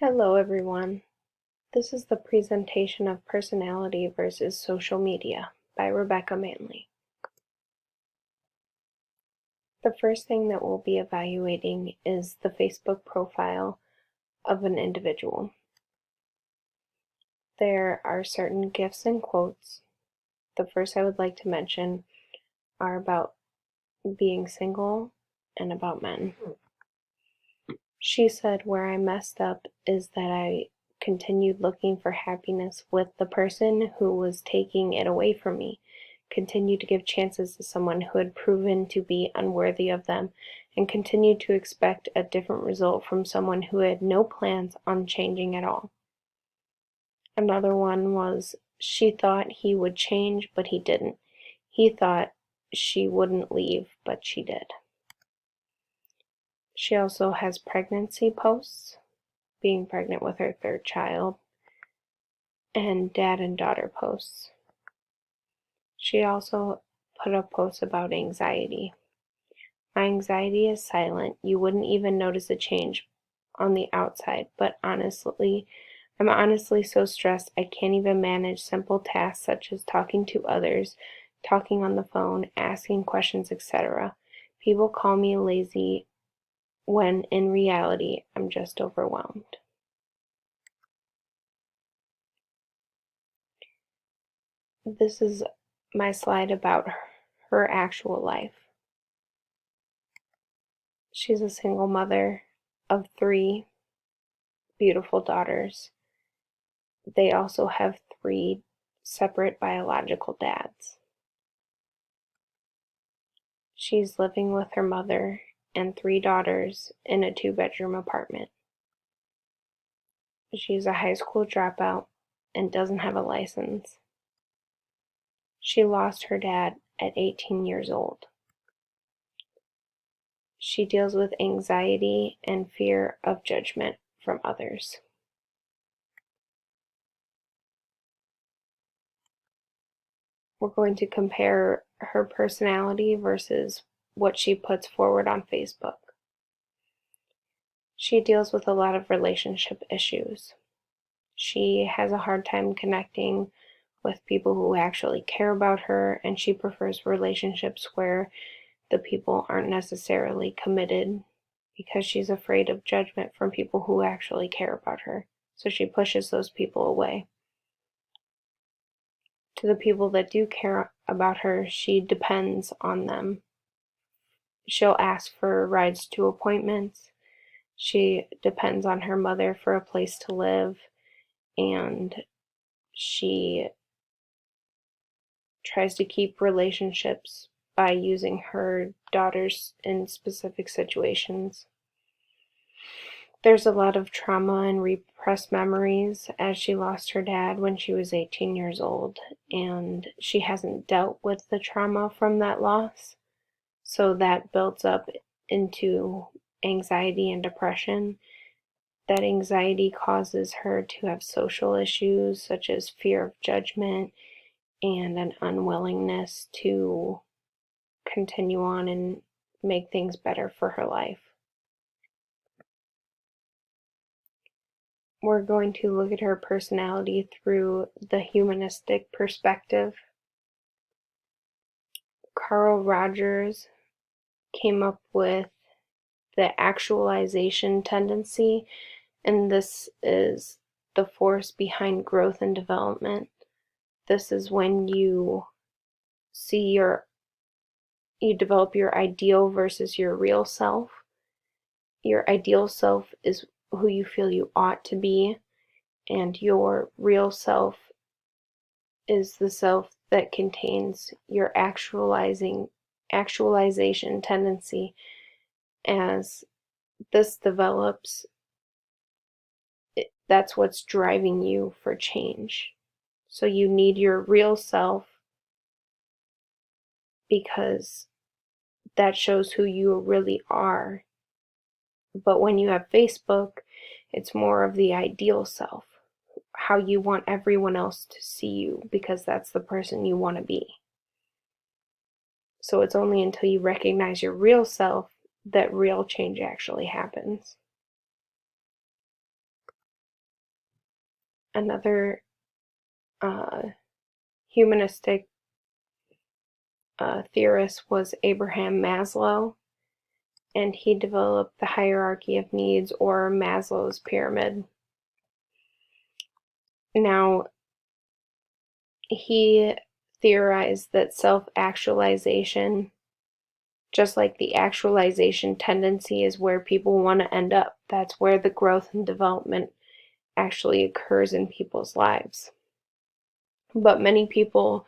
Hello everyone. This is the presentation of Personality versus Social Media by Rebecca Manley. The first thing that we'll be evaluating is the Facebook profile of an individual. There are certain gifs and quotes. The first I would like to mention are about being single and about men. She said, "Where I messed up is that I continued looking for happiness with the person who was taking it away from me, continued to give chances to someone who had proven to be unworthy of them, and continued to expect a different result from someone who had no plans on changing at all." Another one was, "She thought he would change, but he didn't. He thought she wouldn't leave, but she did." She also has pregnancy posts, being pregnant with her third child, and dad and daughter posts. She also put up posts about anxiety. "My anxiety is silent. You wouldn't even notice a change on the outside, but I'm honestly so stressed I can't even manage simple tasks such as talking to others, talking on the phone, asking questions, etc. People call me lazy when in reality I'm just overwhelmed." This is my slide about her actual life. She's a single mother of 3 beautiful daughters. They also have 3 separate biological dads. She's living with her mother and 3 daughters in a 2-bedroom apartment. She's a high school dropout and doesn't have a license. She lost her dad at 18 years old. She deals with anxiety and fear of judgment from others. We're going to compare her personality versus what she puts forward on Facebook. She deals with a lot of relationship issues. She has a hard time connecting with people who actually care about her, and she prefers relationships where the people aren't necessarily committed because she's afraid of judgment from people who actually care about her. So she pushes those people away. To the people that do care about her, she depends on them. She'll ask for rides to appointments. She depends on her mother for a place to live, and she tries to keep relationships by using her daughters in specific situations. There's a lot of trauma and repressed memories as she lost her dad when she was 18 years old, and she hasn't dealt with the trauma from that loss. So that builds up into anxiety and depression. That anxiety causes her to have social issues such as fear of judgment and an unwillingness to continue on and make things better for her life. We're going to look at her personality through the humanistic perspective. Carl Rogers came up with the actualization tendency, and this is the force behind growth and development. This is when you develop your ideal versus your real self. Your ideal self is who you feel you ought to be, and your real self is the self that contains your actualization tendency. As this develops, that's what's driving you for change. So you need your real self because that shows who you really are. But when you have Facebook, it's more of the ideal self, how you want everyone else to see you because that's the person you want to be. So it's only until you recognize your real self that real change actually happens. Another humanistic theorist was Abraham Maslow, and he developed the hierarchy of needs, or Maslow's pyramid. Now, he theorized that self-actualization, just like the actualization tendency, is where people want to end up. That's where the growth and development actually occurs in people's lives. But many people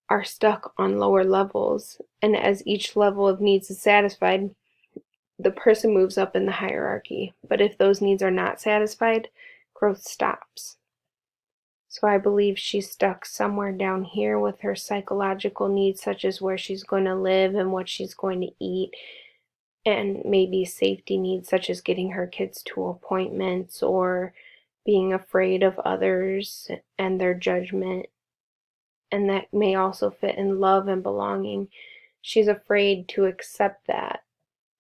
are stuck on lower levels, and as each level of needs is satisfied, the person moves up in the hierarchy. But if those needs are not satisfied, growth stops. So I believe she's stuck somewhere down here with her psychological needs, such as where she's going to live and what she's going to eat, and maybe safety needs, such as getting her kids to appointments or being afraid of others and their judgment. And that may also fit in love and belonging. She's afraid to accept that,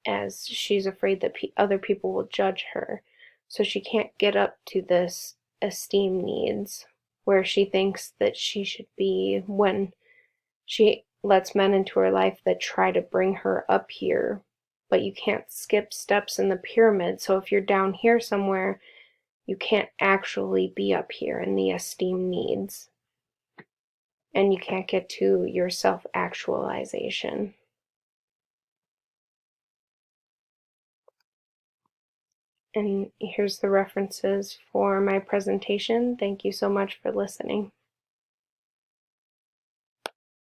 as she's afraid that other people will judge her. So she can't get up to this esteem needs where she thinks that she should be, when she lets men into her life that try to bring her up here. But you can't skip steps in the pyramid. So if you're down here somewhere, you can't actually be up here in the esteem needs. And you can't get to your self-actualization. And here's the references for my presentation. Thank you so much for listening.